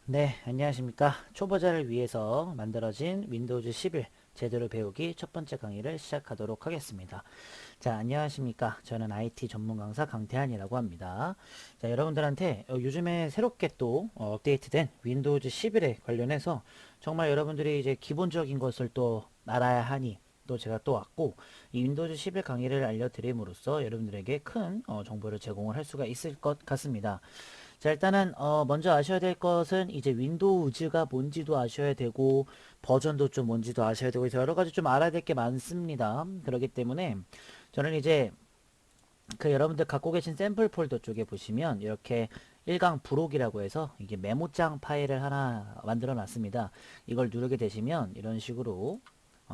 네, 안녕하십니까. 초보자를 위해서 만들어진 윈도우즈 11 제대로 배우기 첫 번째 강의를 시작하도록 하겠습니다. 자, 안녕하십니까. 저는 IT 전문 강사 강태한이라고 합니다. 자, 여러분들한테 요즘에 새롭게 또 업데이트된 윈도우즈 11에 관련해서 정말 여러분들이 이제 기본적인 것을 또 알아야 하니 또 제가 또 왔고 이 윈도우즈 11 강의를 알려드림으로써 여러분들에게 큰 정보를 제공을 할 수가 있을 것 같습니다. 자, 일단은 먼저 아셔야 될 것은 이제 윈도우즈가 뭔지도 아셔야 되고 버전도 좀 뭔지도 아셔야 되고 그래서 여러 가지 좀 알아야 될 게 많습니다. 그렇기 때문에 저는 이제 그 여러분들 갖고 계신 샘플 폴더 쪽에 보시면 이렇게 1강 부록이라고 해서 이게 메모장 파일을 하나 만들어 놨습니다. 이걸 누르게 되시면 이런 식으로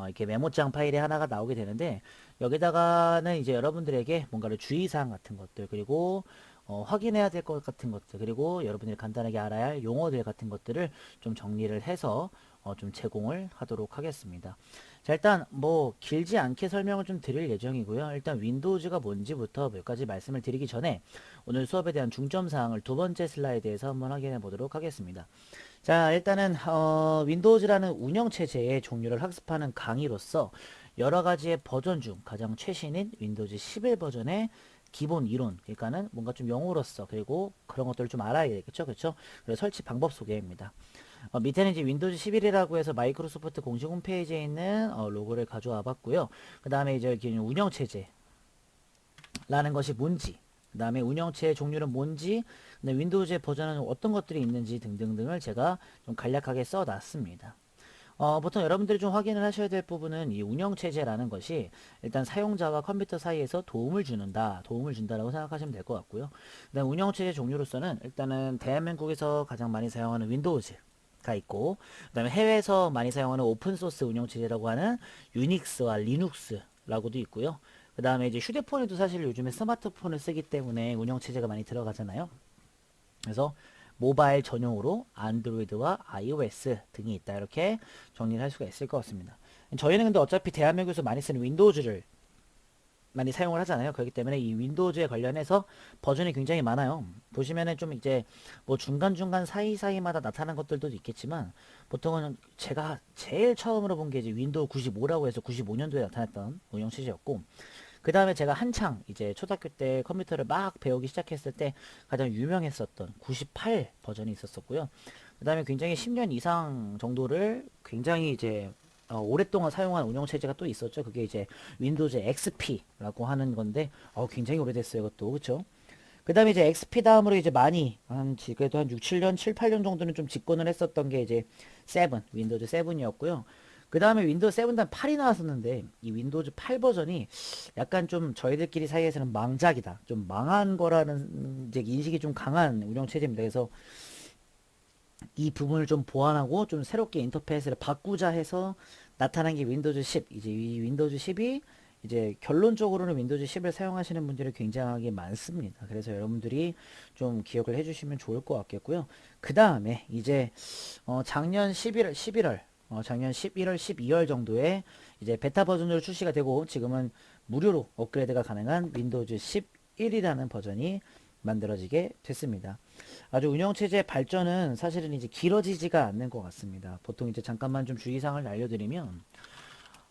이렇게 메모장 파일이 하나가 나오게 되는데 여기다가는 이제 여러분들에게 뭔가를 주의사항 같은 것들 그리고 확인해야 될 것 같은 것들 그리고 여러분들이 간단하게 알아야 할 용어들 같은 것들을 좀 정리를 해서 좀 제공을 하도록 하겠습니다. 자, 일단 뭐 길지 않게 설명을 좀 드릴 예정이고요. 일단 윈도우즈가 뭔지부터 몇 가지 말씀을 드리기 전에 오늘 수업에 대한 중점 사항을 두 번째 슬라이드에서 한번 확인해 보도록 하겠습니다. 자, 일단은 윈도우즈라는 운영 체제의 종류를 학습하는 강의로서 여러 가지의 버전 중 가장 최신인 윈도우즈 11 버전의 기본 이론, 그러니까는 뭔가 좀 영어로서 그리고 그런 것들을 좀 알아야 되겠죠, 그렇죠? 그래서 설치 방법 소개입니다. 밑에는 이제 윈도우즈 11이라고 해서 마이크로소프트 공식 홈페이지에 있는 로고를 가져와 봤고요. 그 다음에 이제 이렇게 운영체제라는 것이 뭔지, 그 다음에 운영체의 종류는 뭔지, 윈도우즈의 버전은 어떤 것들이 있는지 등등등을 제가 좀 간략하게 써놨습니다. 보통 여러분들이 좀 확인을 하셔야 될 부분은 이 운영체제라는 것이 일단 사용자와 컴퓨터 사이에서 도움을 준다라고 생각하시면 될 것 같고요. 그다음 운영체제 종류로서는 일단은 대한민국에서 가장 많이 사용하는 윈도우즈가 있고, 그다음에 해외에서 많이 사용하는 오픈소스 운영체제라고 하는 유닉스와 리눅스라고도 있고요. 그 다음에 이제 휴대폰에도 사실 요즘에 스마트폰을 쓰기 때문에 운영체제가 많이 들어가잖아요. 그래서 모바일 전용으로 안드로이드와 iOS 등이 있다 이렇게 정리를 할 수가 있을 것 같습니다. 저희는 근데 어차피 대한민국에서 많이 쓰는 윈도우즈를 많이 사용을 하잖아요. 그렇기 때문에 이 윈도우즈에 관련해서 버전이 굉장히 많아요. 보시면은 좀 이제 뭐 중간중간 사이사이마다 나타나는 것들도 있겠지만 보통은 제가 제일 처음으로 본 게 이제 윈도우 95라고 해서 95년도에 나타났던 운영체제였고 그 다음에 제가 한창 이제 초등학교 때 컴퓨터를 막 배우기 시작했을 때 가장 유명했었던 98 버전이 있었었고요. 그 다음에 굉장히 10년 이상 정도를 굉장히 이제 오랫동안 사용한 운영체제가 또 있었죠. 그게 이제 윈도우즈 XP라고 하는 건데 굉장히 오래됐어요. 그것도 그쵸? 그 다음에 이제 XP 다음으로 이제 많이 그래도 한 6, 7년, 7, 8년 정도는 좀 집권을 했었던 게 이제 7, 윈도우즈 7이었고요. 그 다음에 윈도우 7 다음 8이 나왔었는데 이 윈도우즈 8 버전이 약간 좀 저희들끼리 사이에서는 망작이다. 좀 망한 거라는 이제 인식이 좀 강한 운영 체제입니다. 그래서 이 부분을 좀 보완하고 좀 새롭게 인터페이스를 바꾸자 해서 나타난 게 윈도우즈 10. 이제 이 윈도우즈 10이 이제 결론적으로는 윈도우즈 10을 사용하시는 분들이 굉장히 많습니다. 그래서 여러분들이 좀 기억을 해주시면 좋을 것 같겠고요. 그 다음에 이제 작년 11월 작년 11월, 12월 정도에 이제 베타 버전으로 출시가 되고 지금은 무료로 업그레이드가 가능한 윈도우즈 11이라는 버전이 만들어지게 됐습니다. 아주 운영체제 발전은 사실은 이제 길어지지가 않는 것 같습니다. 보통 이제 잠깐만 좀 주의사항을 알려드리면,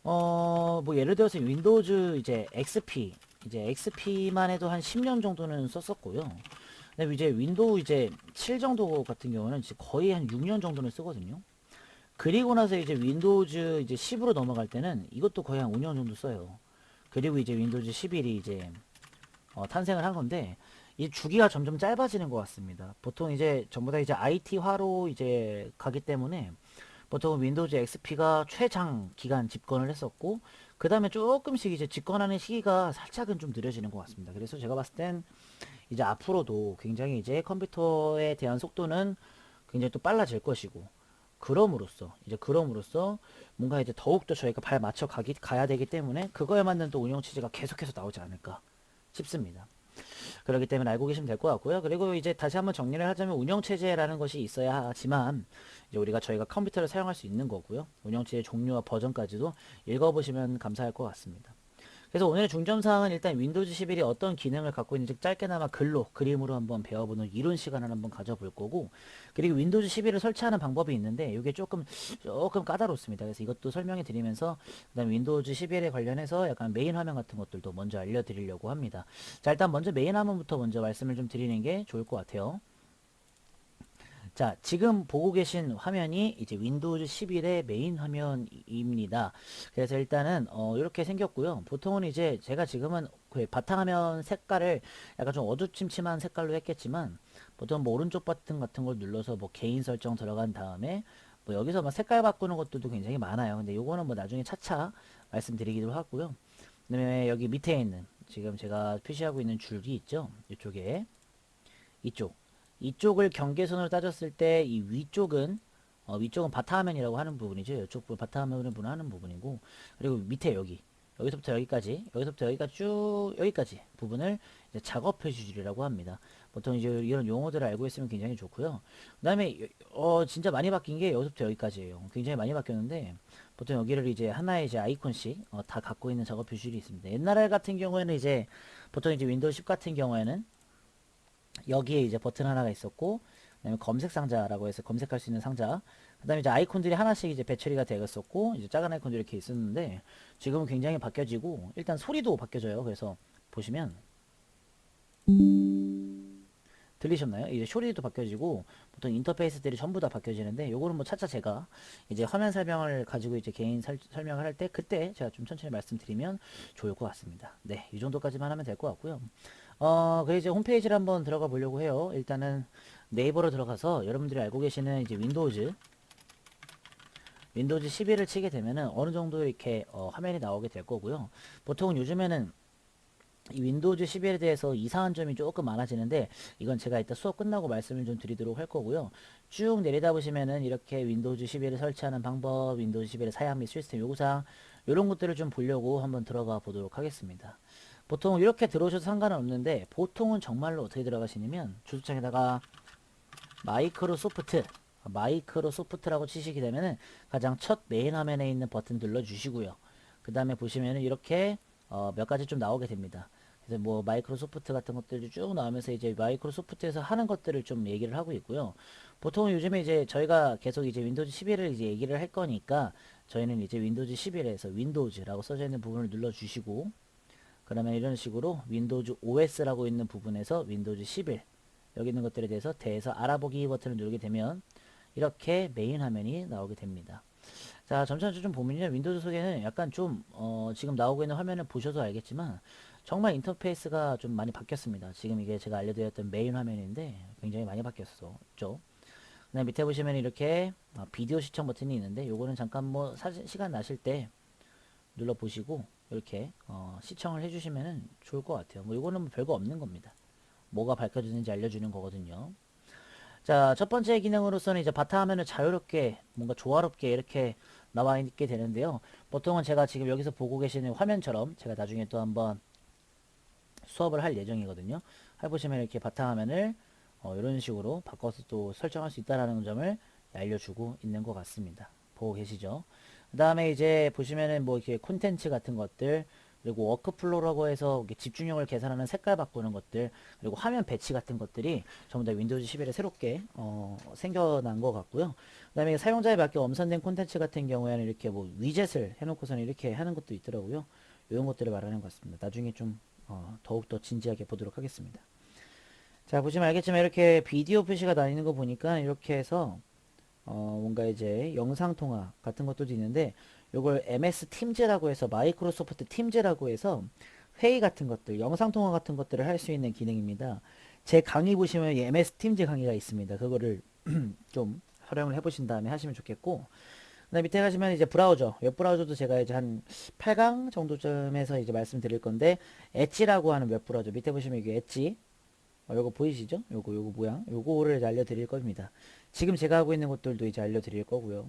뭐 예를 들어서 윈도우즈 이제 XP만 해도 한 10년 정도는 썼었고요. 근데 이제 윈도우 이제 7 정도 같은 경우는 이제 거의 한 6년 정도는 쓰거든요. 그리고 나서 이제 윈도우즈 이제 10으로 넘어갈 때는 이것도 거의 한 5년 정도 써요. 그리고 이제 윈도우즈 11이 이제 탄생을 한 건데 이 주기가 점점 짧아지는 것 같습니다. 보통 이제 전부 다 이제 IT화로 이제 가기 때문에 보통 윈도우즈 XP가 최장 기간 집권을 했었고 그 다음에 조금씩 이제 집권하는 시기가 살짝은 좀 느려지는 것 같습니다. 그래서 제가 봤을 땐 이제 앞으로도 굉장히 이제 컴퓨터에 대한 속도는 굉장히 또 빨라질 것이고 그럼으로써 뭔가 이제 더욱더 저희가 발 맞춰 가야 되기 때문에 그거에 맞는 또 운영 체제가 계속해서 나오지 않을까 싶습니다. 그렇기 때문에 알고 계시면 될 것 같고요. 그리고 이제 다시 한번 정리를 하자면 운영체제라는 것이 있어야 하지만 이제 저희가 컴퓨터를 사용할 수 있는 거고요. 운영체제 종류와 버전까지도 읽어보시면 감사할 것 같습니다. 그래서 오늘의 중점사항은 일단 윈도우즈 11이 어떤 기능을 갖고 있는지 짧게나마 글로, 그림으로 한번 배워보는 이론 시간을 한번 가져볼 거고, 그리고 윈도우즈 11을 설치하는 방법이 있는데 이게 조금 까다롭습니다. 그래서 이것도 설명해 드리면서 그다음 윈도우즈 11에 관련해서 약간 메인 화면 같은 것들도 먼저 알려드리려고 합니다. 자, 일단 먼저 메인 화면부터 먼저 말씀을 좀 드리는 게 좋을 것 같아요. 자, 지금 보고 계신 화면이 이제 윈도우즈 11의 메인 화면입니다. 그래서 일단은 이렇게 생겼고요. 보통은 이제 제가 지금은 그 바탕화면 색깔을 약간 좀 어두침침한 색깔로 했겠지만 보통 뭐 오른쪽 버튼 같은 걸 눌러서 뭐 개인 설정 들어간 다음에 뭐 여기서 막 색깔 바꾸는 것들도 굉장히 많아요. 근데 요거는 뭐 나중에 차차 말씀드리기도 하고요. 그다음에 여기 밑에 있는 지금 제가 표시하고 있는 줄기 있죠? 이쪽에 이쪽. 이쪽을 경계선으로 따졌을 때 이 위쪽은 바탕화면이라고 하는 부분이죠. 이쪽 부분 바탕화면으로 하는 부분이고, 그리고 밑에 여기서부터 여기까지 쭉 여기까지 부분을 이제 작업 표시줄이라고 합니다. 보통 이제 이런 용어들을 알고 있으면 굉장히 좋고요. 그다음에 진짜 많이 바뀐 게 여기서부터 여기까지예요. 굉장히 많이 바뀌었는데 보통 여기를 이제 하나의 이제 아이콘씩 다 갖고 있는 작업 표시줄이 있습니다. 옛날 같은 경우에는 이제 보통 이제 윈도우 10 같은 경우에는 여기에 이제 버튼 하나가 있었고, 그다음에 검색 상자라고 해서 검색할 수 있는 상자, 그다음에 이제 아이콘들이 하나씩 이제 배처리가 되었었고, 이제 작은 아이콘들이 이렇게 있었는데 지금은 굉장히 바뀌어지고 일단 소리도 바뀌어져요. 그래서 보시면 들리셨나요? 이제 소리도 바뀌어지고 보통 인터페이스들이 전부 다 바뀌어지는데 요거는 뭐 차차 제가 이제 화면 설명을 가지고 이제 개인 설명을 할 때 그때 제가 좀 천천히 말씀드리면 좋을 것 같습니다. 네, 이 정도까지만 하면 될 것 같고요. 그리고 이제 홈페이지를 한번 들어가 보려고 해요. 일단은 네이버로 들어가서 여러분들이 알고 계시는 이제 윈도우즈 11을 치게 되면은 어느 정도 이렇게 화면이 나오게 될 거고요. 보통은 요즘에는 이 윈도우즈 11에 대해서 이상한 점이 조금 많아지는데 이건 제가 이따 수업 끝나고 말씀을 좀 드리도록 할 거고요. 쭉 내리다 보시면은 이렇게 윈도우즈 11을 설치하는 방법, 윈도우즈 11의 사양 및 시스템 요구사항 이런 것들을 좀 보려고 한번 들어가 보도록 하겠습니다. 보통 이렇게 들어오셔도 상관은 없는데 보통은 정말로 어떻게 들어가시냐면 주소창에다가 마이크로소프트 마이크로소프트라고 치시게 되면은 가장 첫 메인 화면에 있는 버튼 눌러 주시고요. 그 다음에 보시면은 이렇게 몇 가지 좀 나오게 됩니다. 그래서 뭐 마이크로소프트 같은 것들이 쭉 나오면서 이제 마이크로소프트에서 하는 것들을 좀 얘기를 하고 있고요. 보통 요즘에 이제 저희가 계속 이제 윈도우즈 11을 이제 얘기를 할 거니까 저희는 이제 윈도우즈 11에서 윈도우즈라고 써져 있는 부분을 눌러 주시고, 그러면 이런 식으로 윈도우즈 OS라고 있는 부분에서 윈도우즈 11 여기 있는 것들에 대해서 알아보기 버튼을 누르게 되면 이렇게 메인 화면이 나오게 됩니다. 자, 점차 좀 보면요. 윈도우즈 속에는 약간 좀 지금 나오고 있는 화면을 보셔도 알겠지만 정말 인터페이스가 좀 많이 바뀌었습니다. 지금 이게 제가 알려드렸던 메인 화면인데 굉장히 많이 바뀌었죠. 그다음 밑에 보시면 이렇게 비디오 시청 버튼이 있는데 요거는 잠깐 뭐 시간 나실 때 눌러 보시고 이렇게 시청을 해주시면 좋을 것 같아요. 뭐 이거는 뭐 별거 없는 겁니다. 뭐가 밝혀지는지 알려주는 거거든요. 자, 첫 번째 기능으로서는 이제 바탕화면을 자유롭게 뭔가 조화롭게 이렇게 나와 있게 되는데요. 보통은 제가 지금 여기서 보고 계시는 화면처럼 제가 나중에 또 한번 수업을 할 예정이거든요. 해보시면 이렇게 바탕화면을 이런 식으로 바꿔서 또 설정할 수 있다는 점을 알려주고 있는 것 같습니다. 보고 계시죠? 그 다음에 이제 보시면은 뭐 이렇게 콘텐츠 같은 것들, 그리고 워크플로우라고 해서 집중력을 계산하는 색깔 바꾸는 것들, 그리고 화면 배치 같은 것들이 전부 다 윈도우즈 11에 새롭게 생겨난 것 같고요. 그 다음에 사용자에 맞게 엄선된 콘텐츠 같은 경우에는 이렇게 뭐 위젯을 해놓고서는 이렇게 하는 것도 있더라고요. 이런 것들을 말하는 것 같습니다. 나중에 좀 더욱더 진지하게 보도록 하겠습니다. 자, 보시면 알겠지만 이렇게 비디오 표시가 다니는 거 보니까 이렇게 해서 뭔가 이제 영상 통화 같은 것도 있는데 요걸 MS 팀즈라고 해서 마이크로소프트 팀즈라고 해서 회의 같은 것들, 영상 통화 같은 것들을 할 수 있는 기능입니다. 제 강의 보시면 MS 팀즈 강의가 있습니다. 그거를 좀 활용을 해보신 다음에 하시면 좋겠고, 그다음 밑에 가시면 이제 브라우저, 웹 브라우저도 제가 이제 한 8강 정도쯤에서 이제 말씀드릴 건데, 엣지라고 하는 웹 브라우저 밑에 보시면 이게 엣지, 요거 보이시죠? 요거 모양, 요거를 알려드릴 겁니다. 지금 제가 하고 있는 것들도 이제 알려드릴 거고요.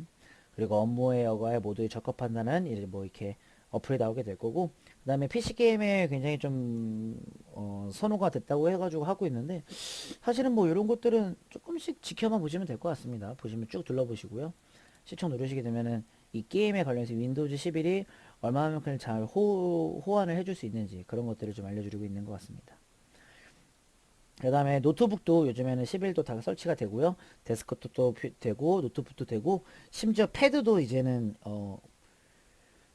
그리고 업무에 여가에 모두에 적합한다는 이제 뭐 이렇게 어플이 나오게 될 거고, 그 다음에 PC 게임에 굉장히 좀 선호가 됐다고 해가지고 하고 있는데 사실은 뭐 이런 것들은 조금씩 지켜만 보시면 될 것 같습니다. 보시면 쭉 둘러보시고요. 시청 누르시게 되면은 이 게임에 관련해서 윈도우즈 11이 얼마만큼 잘 호환을 해줄 수 있는지 그런 것들을 좀 알려주고 있는 것 같습니다. 그 다음에 노트북도 요즘에는 11도 다 설치가 되고요. 데스크톱도 되고 노트북도 되고 심지어 패드도 이제는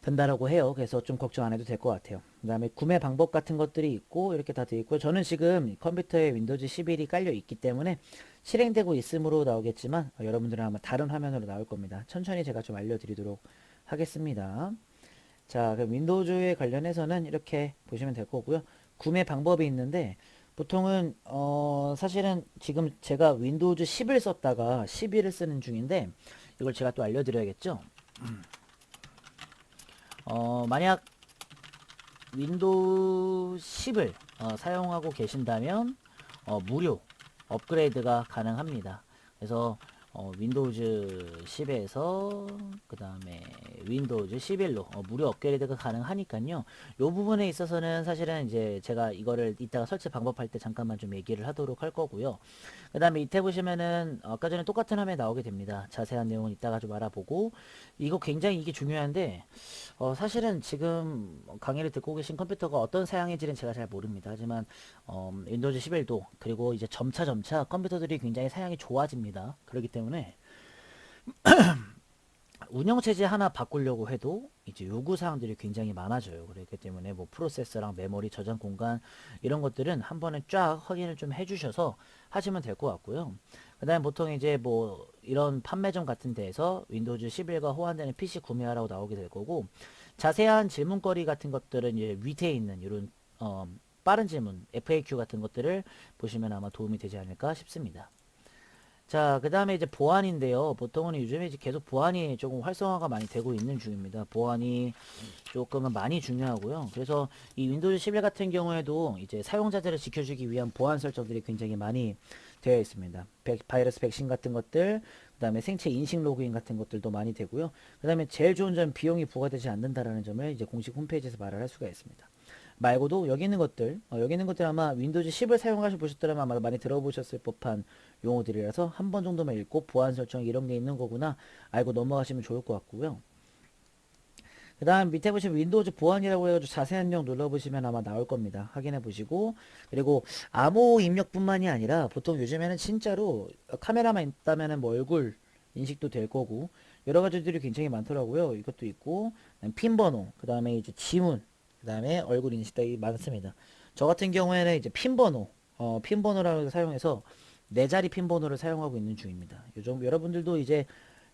된다라고 해요. 그래서 좀 걱정 안 해도 될 것 같아요. 그 다음에 구매 방법 같은 것들이 있고 이렇게 다 되어 있고요. 저는 지금 컴퓨터에 윈도우즈 11이 깔려 있기 때문에 실행되고 있음으로 나오겠지만 여러분들은 아마 다른 화면으로 나올 겁니다. 천천히 제가 좀 알려드리도록 하겠습니다. 자, 그럼 윈도우즈에 관련해서는 이렇게 보시면 될 거고요. 구매 방법이 있는데 보통은 사실은 지금 제가 윈도우즈 10을 썼다가 11을 쓰는 중인데 이걸 제가 또 알려드려야겠죠. 만약 윈도우 10을 사용하고 계신다면 무료 업그레이드가 가능합니다. 그래서 윈도우즈 10에서 그 다음에 윈도우즈 11로 무료 업그레이드가 가능하니까요. 요 부분에 있어서는 사실은 이제 제가 이거를 이따가 설치 방법할 때 잠깐만 좀 얘기를 하도록 할 거고요. 그 다음에 밑에 보시면은 아까 전에 똑같은 화면에 나오게 됩니다. 자세한 내용은 이따가 좀 알아보고 이거 굉장히 이게 중요한데 사실은 지금 강의를 듣고 계신 컴퓨터가 어떤 사양인지는 제가 잘 모릅니다. 하지만 윈도우즈 11도 그리고 이제 점차 컴퓨터들이 굉장히 사양이 좋아집니다. 그렇기 때문에 운영체제 하나 바꾸려고 해도 이제 요구사항들이 굉장히 많아져요. 그렇기 때문에 뭐 프로세서랑 메모리, 저장 공간 이런 것들은 한 번에 쫙 확인을 좀 해주셔서 하시면 될 것 같고요. 그 다음에 보통 이제 뭐 이런 판매점 같은 데에서 윈도우즈 11과 호환되는 PC 구매하라고 나오게 될 거고 자세한 질문거리 같은 것들은 이제 밑에 있는 이런 빠른 질문 FAQ 같은 것들을 보시면 아마 도움이 되지 않을까 싶습니다. 자, 그 다음에 이제 보안인데요. 보통은 요즘에 이제 계속 보안이 조금 활성화가 많이 되고 있는 중입니다. 보안이 조금은 많이 중요하고요. 그래서 이 윈도우즈 11 같은 경우에도 이제 사용자들을 지켜주기 위한 보안 설정들이 굉장히 많이 되어 있습니다. 바이러스 백신 같은 것들, 그 다음에 생체 인식 로그인 같은 것들도 많이 되고요. 그 다음에 제일 좋은 점 비용이 부과되지 않는다라는 점을 이제 공식 홈페이지에서 말을 할 수가 있습니다. 말고도 여기 있는 것들, 여기 있는 것들 아마 윈도우즈 10을 사용하셔 보셨더라면 아마 많이 들어보셨을 법한 용어들이라서 한 번 정도만 읽고 보안 설정 이런 게 있는 거구나 알고 넘어가시면 좋을 것 같고요. 그 다음 밑에 보시면 윈도우즈 보안이라고 해가지고 자세한 내용 눌러보시면 아마 나올 겁니다. 확인해 보시고 그리고 암호 입력뿐만이 아니라 보통 요즘에는 진짜로 카메라만 있다면은 뭐 얼굴 인식도 될 거고 여러 가지들이 굉장히 많더라고요. 이것도 있고 핀 번호 그 다음에 이제 지문 그 다음에 얼굴 인식이 많습니다. 저 같은 경우에는 이제 핀 번호 핀 번호라고 사용해서 네 자리 핀 번호를 사용하고 있는 중입니다. 요즘 여러분들도 이제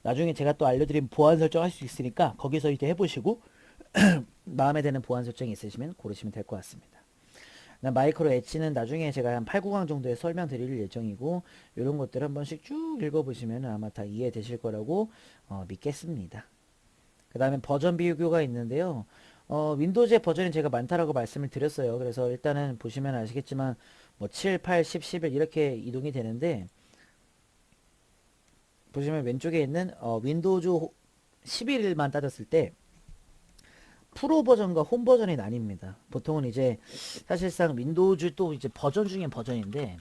나중에 제가 또 알려드린 보안 설정 할 수 있으니까 거기서 이제 해보시고 마음에 드는 보안 설정이 있으시면 고르시면 될 것 같습니다. 마이크로 엣지는 나중에 제가 한 8, 9강 정도에 설명드릴 예정이고 이런 것들 한 번씩 쭉 읽어보시면 아마 다 이해되실 거라고 믿겠습니다. 그 다음에 버전 비교가 있는데요. 윈도우즈의 버전이 제가 많다라고 말씀을 드렸어요. 그래서 일단은 보시면 아시겠지만 뭐 7, 8, 10, 11 이렇게 이동이 되는데 보시면 왼쪽에 있는 윈도우즈 11만 따졌을 때 프로 버전과 홈 버전이 나뉩니다. 보통은 이제 사실상 윈도우즈 또 이제 버전 중에 버전인데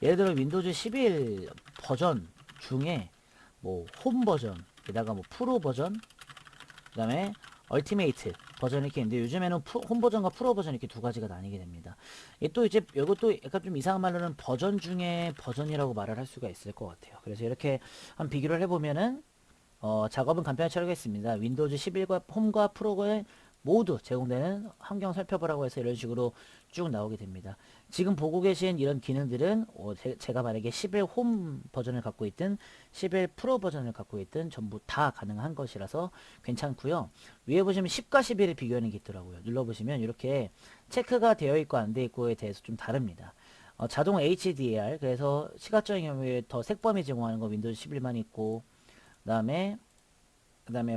예를 들어 윈도우즈 11 버전 중에 뭐 홈 버전 게다가 뭐 프로 버전 그 다음에 얼티메이트 버전 이렇게 있는데 요즘에는 홈 버전과 프로 버전 이렇게 두 가지가 나뉘게 됩니다. 또 이제 이것도 약간 좀 이상한 말로는 버전 중에 버전이라고 말을 할 수가 있을 것 같아요. 그래서 이렇게 한 비교를 해보면은 작업은 간편히 처리하겠습니다. 윈도우즈 11과 홈과 프로에 모두 제공되는 환경 살펴보라고 해서 이런 식으로 쭉 나오게 됩니다. 지금 보고 계신 이런 기능들은 제가 만약에 11 홈 버전을 갖고 있든 11 프로 버전을 갖고 있든 전부 다 가능한 것이라서 괜찮고요. 위에 보시면 10과 11을 비교하는 게 있더라고요. 눌러보시면 이렇게 체크가 되어 있고 안 되어 있고에 대해서 좀 다릅니다. 자동 HDR 그래서 시각적인 경우에 더 색범위 제공하는 거 윈도우즈 11만 있고 그 다음에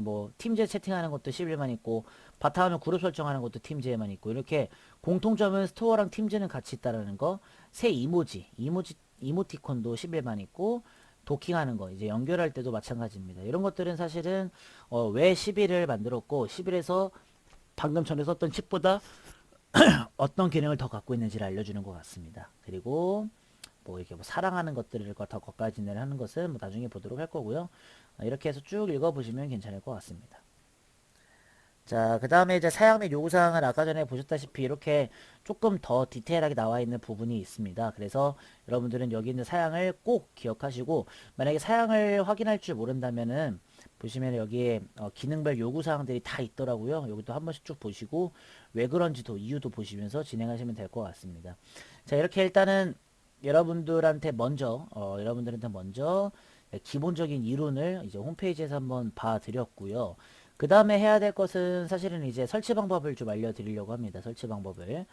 뭐 팀제 채팅하는 것도 11만 있고 바탕화면 그룹 설정하는 것도 팀제에만 있고 이렇게 공통점은 스토어랑 팀제는 같이 있다라는 거. 새 이모티콘도 11만 있고 도킹하는 거 이제 연결할 때도 마찬가지입니다. 이런 것들은 사실은 왜 11을 만들었고 11에서 방금 전에 썼던 칩보다 어떤 기능을 더 갖고 있는지를 알려주는 것 같습니다. 그리고 뭐 이렇게 뭐 사랑하는 것들을 더 거까지는 하는 것은 뭐 나중에 보도록 할 거고요. 이렇게 해서 쭉 읽어보시면 괜찮을 것 같습니다. 자, 그 다음에 이제 사양 및 요구사항은 아까 전에 보셨다시피 이렇게 조금 더 디테일하게 나와 있는 부분이 있습니다. 그래서 여러분들은 여기 있는 사양을 꼭 기억하시고, 만약에 사양을 확인할 줄 모른다면은 보시면 여기에 기능별 요구사항들이 다 있더라고요. 여기도 한 번씩 쭉 보시고 왜 그런지도 이유도 보시면서 진행하시면 될 것 같습니다. 자, 이렇게 일단은 여러분들한테 먼저 기본적인 이론을 이제 홈페이지에서 한번 봐드렸고요. 그 다음에 해야 될 것은 사실은 이제 설치 방법을 좀 알려드리려고 합니다. 설치 방법을.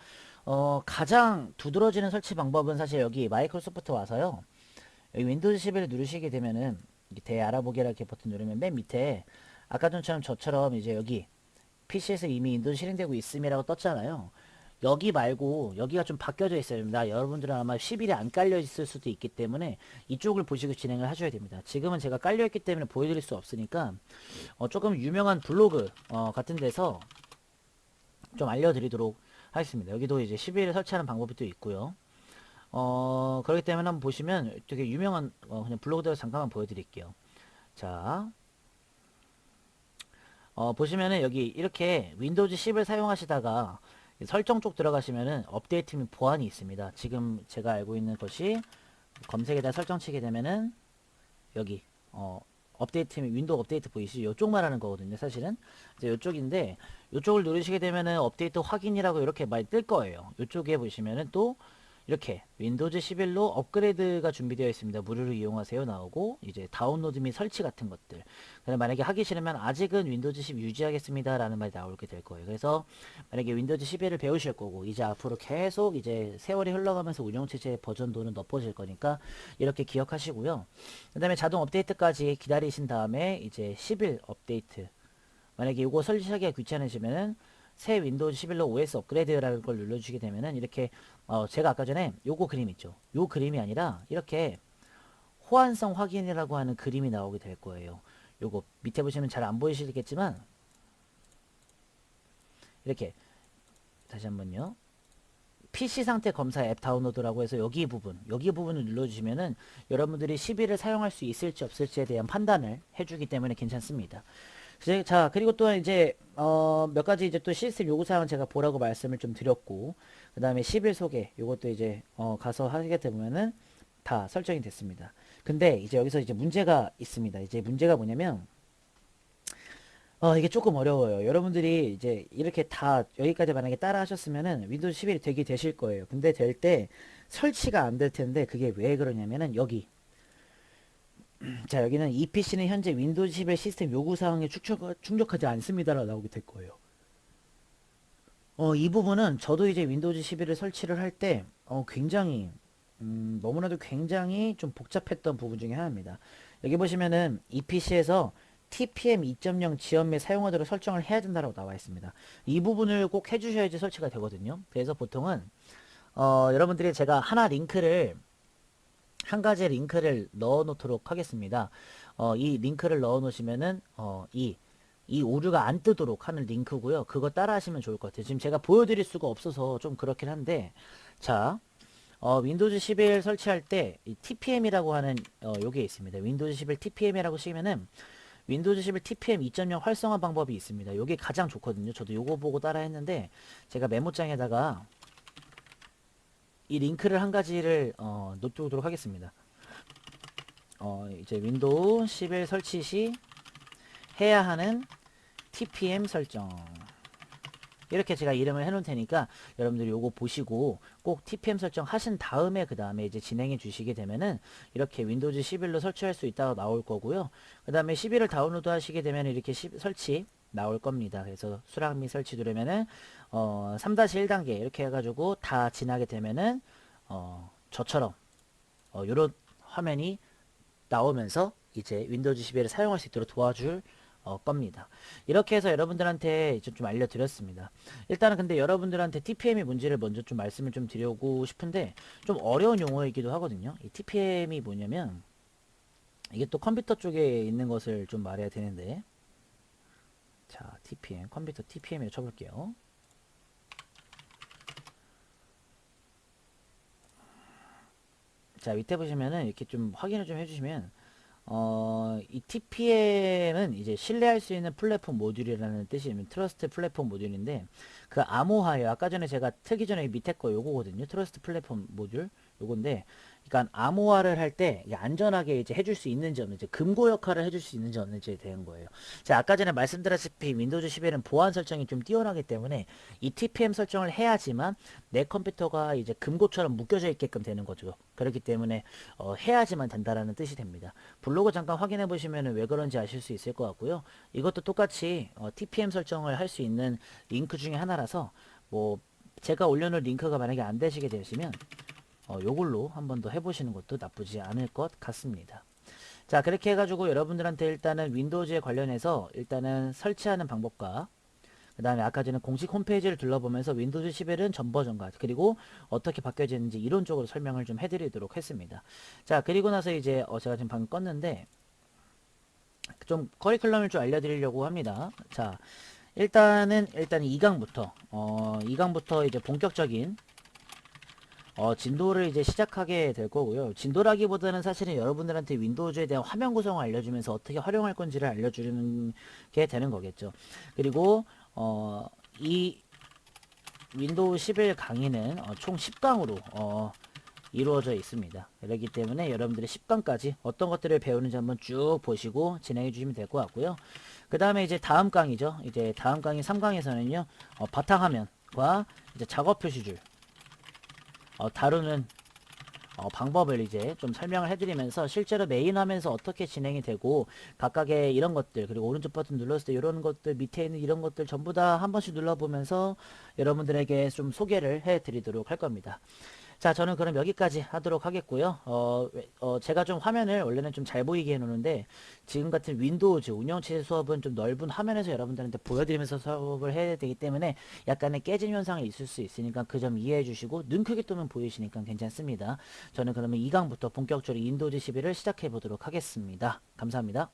가장 두드러지는 설치 방법은 사실 여기 마이크로소프트 와서요. 여기 윈도우즈 11을 누르시게 되면은 대알아보기라 이렇게 버튼 누르면 맨 밑에 아까 전처럼 저처럼 이제 여기 PC에서 이미 윈도우즈 실행되고 있음이라고 떴잖아요. 여기 말고 여기가 좀 바뀌어져 있어야 됩니다. 여러분들은 아마 10일에 안 깔려 있을 수도 있기 때문에 이쪽을 보시고 진행을 하셔야 됩니다. 지금은 제가 깔려 있기 때문에 보여드릴 수 없으니까 조금 유명한 블로그 같은 데서 좀 알려드리도록 하겠습니다. 여기도 이제 10일을 설치하는 방법이 또 있고요. 그렇기 때문에 한번 보시면 되게 유명한 그냥 블로그들에서 잠깐만 보여드릴게요. 자, 보시면은 여기 이렇게 윈도우즈 10을 사용하시다가 설정 쪽 들어가시면은 업데이트 및 보안이 있습니다. 지금 제가 알고 있는 것이 검색에다 설정 치게 되면은 여기 업데이트 및 윈도우 업데이트 보이시죠? 요쪽 말하는 거거든요. 사실은 이제 요쪽인데 요쪽을 누르시게 되면은 업데이트 확인이라고 이렇게 많이 뜰 거예요. 요쪽에 보시면은 또 이렇게 윈도우즈 11로 업그레이드가 준비되어 있습니다. 무료로 이용하세요 나오고 이제 다운로드 및 설치 같은 것들. 그래서 만약에 하기 싫으면 아직은 윈도우즈 10 유지하겠습니다 라는 말이 나오게 될 거예요. 그래서 만약에 윈도우즈 11을 배우실 거고 이제 앞으로 계속 이제 세월이 흘러가면서 운영체제 버전도는 높아질 거니까 이렇게 기억하시고요. 그 다음에 자동 업데이트까지 기다리신 다음에 이제 11 업데이트 만약에 이거 설치하기가 귀찮으시면은 새 윈도우즈 11로 OS 업그레이드라는 걸 눌러주시게 되면은 이렇게 제가 아까 전에 요거 그림 있죠. 요 그림이 아니라 이렇게 호환성 확인이라고 하는 그림이 나오게 될 거예요. 요거 밑에 보시면 잘 안 보이시겠지만 이렇게 다시 한번요. PC 상태 검사 앱 다운로드라고 해서 여기 부분을 눌러주시면은 여러분들이 11을 사용할 수 있을지 없을지에 대한 판단을 해주기 때문에 괜찮습니다. 자, 그리고 또한 이제 몇 가지 이제 또 시스템 요구사항은 제가 보라고 말씀을 좀 드렸고, 그 다음에 10일 소개 요것도 이제 가서 하게 되면은 다 설정이 됐습니다. 근데 이제 여기서 이제 문제가 있습니다. 이제 문제가 뭐냐면 이게 조금 어려워요. 여러분들이 이제 이렇게 다 여기까지 만약에 따라 하셨으면은 윈도우 11이 되게 되실 거예요. 근데 될 때 설치가 안 될 텐데 그게 왜 그러냐면은 여기 자, 여기는 이 PC는 현재 윈도우 11 시스템 요구사항에 충족하지 않습니다라고 나오게 될 거예요. 이 부분은 저도 이제 윈도우즈 11을 설치를 할 때 굉장히 너무나도 굉장히 좀 복잡했던 부분 중에 하나입니다. 여기 보시면은 이 PC에서 TPM 2.0 지원 및 사용하도록 설정을 해야 된다고 나와 있습니다. 이 부분을 꼭 해주셔야지 설치가 되거든요. 그래서 보통은 여러분들이 제가 한 가지 링크를 넣어 놓도록 하겠습니다. 이 링크를 넣어 놓으시면은 이 오류가 안 뜨도록 하는 링크고요. 그거 따라 하시면 좋을 것 같아요. 지금 제가 보여드릴 수가 없어서 좀 그렇긴 한데 자 윈도우즈 11 설치할 때 이 TPM이라고 하는 요게 있습니다. 윈도우즈 11 TPM이라고 치면은 윈도우즈 11 TPM 2.0 활성화 방법이 있습니다. 요게 가장 좋거든요. 저도 요거 보고 따라 했는데 제가 메모장에다가 이 링크를 한 가지를 놓도록 하겠습니다. 이제 윈도우 11 설치 시 해야 하는 TPM 설정 이렇게 제가 이름을 해놓을 테니까 여러분들이 요거 보시고 꼭 TPM 설정 하신 다음에 그 다음에 이제 진행해 주시게 되면은 이렇게 윈도우즈 11로 설치할 수 있다고 나올 거고요. 그 다음에 11을 다운로드 하시게 되면 이렇게 설치 나올 겁니다. 그래서 수락 및 설치 누르면은 3-1단계 이렇게 해가지고 다 지나게 되면은 저처럼 요런 화면이 나오면서 이제 윈도우즈 11을 사용할 수 있도록 도와줄 겁니다. 이렇게 해서 여러분들한테 이제 좀 알려드렸습니다. 일단은 근데 여러분들한테 TPM의 문제를 먼저 좀 말씀을 좀 드리고 싶은데 좀 어려운 용어이기도 하거든요. 이 TPM이 뭐냐면 이게 또 컴퓨터 쪽에 있는 것을 좀 말해야 되는데 자 TPM 컴퓨터 TPM을 쳐볼게요. 자 밑에 보시면은 이렇게 좀 확인을 좀 해주시면 이 TPM은 이제 신뢰할 수 있는 플랫폼 모듈이라는 뜻이면 트러스트 플랫폼 모듈인데 그 암호화예요. 아까 전에 제가 틀기 전에 밑에 거 요거거든요. 트러스트 플랫폼 모듈 요건데 그러니까 암호화를 할 때 안전하게 이제 해줄 수 있는지 없는지 금고 역할을 해줄 수 있는지 없는지에 대한 거예요. 자, 아까 전에 말씀드렸다시피 윈도우즈 11은 보안 설정이 좀 뛰어나기 때문에 이 TPM 설정을 해야지만 내 컴퓨터가 이제 금고처럼 묶여져 있게끔 되는 거죠. 그렇기 때문에 해야지만 된다라는 뜻이 됩니다. 블로그 잠깐 확인해 보시면 왜 그런지 아실 수 있을 것 같고요. 이것도 똑같이 TPM 설정을 할 수 있는 링크 중에 하나라서 뭐 제가 올려놓은 링크가 만약에 안 되시게 되시면 요걸로 한 번 더 해보시는 것도 나쁘지 않을 것 같습니다. 자, 그렇게 해가지고 여러분들한테 일단은 윈도우즈에 관련해서 일단은 설치하는 방법과 그 다음에 아까 전에 공식 홈페이지를 둘러보면서 윈도우즈 11은 전 버전과 그리고 어떻게 바뀌어지는지 이론적으로 설명을 좀 해드리도록 했습니다. 자, 그리고 나서 이제 제가 지금 방금 껐는데 좀 커리큘럼을 좀 알려드리려고 합니다. 자, 일단 2강부터 2강부터 이제 본격적인 진도를 이제 시작하게 될 거고요. 진도라기보다는 사실은 여러분들한테 윈도우즈에 대한 화면 구성을 알려주면서 어떻게 활용할 건지를 알려주는 게 되는 거겠죠. 그리고 이 윈도우 11 강의는 총 10강으로 이루어져 있습니다. 그렇기 때문에 여러분들이 10강까지 어떤 것들을 배우는지 한번 쭉 보시고 진행해 주시면 될 것 같고요. 그 다음에 이제 다음 강의죠. 이제 다음 강의 3강에서는요. 바탕화면과 이제 작업 표시줄 다루는 방법을 이제 좀 설명을 해드리면서 실제로 메인 화면에서 어떻게 진행이 되고 각각의 이런 것들 그리고 오른쪽 버튼 눌렀을 때 이런 것들 밑에 있는 이런 것들 전부 다 한 번씩 눌러보면서 여러분들에게 좀 소개를 해드리도록 할 겁니다. 자, 저는 그럼 여기까지 하도록 하겠고요. 제가 좀 화면을 원래는 좀 잘 보이게 해놓는데 지금 같은 윈도우즈 운영체 수업은 좀 넓은 화면에서 여러분들한테 보여드리면서 수업을 해야 되기 때문에 약간의 깨짐 현상이 있을 수 있으니까 그 점 이해해 주시고 눈 크게 뜨면 보이시니까 괜찮습니다. 저는 그러면 2강부터 본격적으로 윈도우즈 11을 시작해 보도록 하겠습니다. 감사합니다.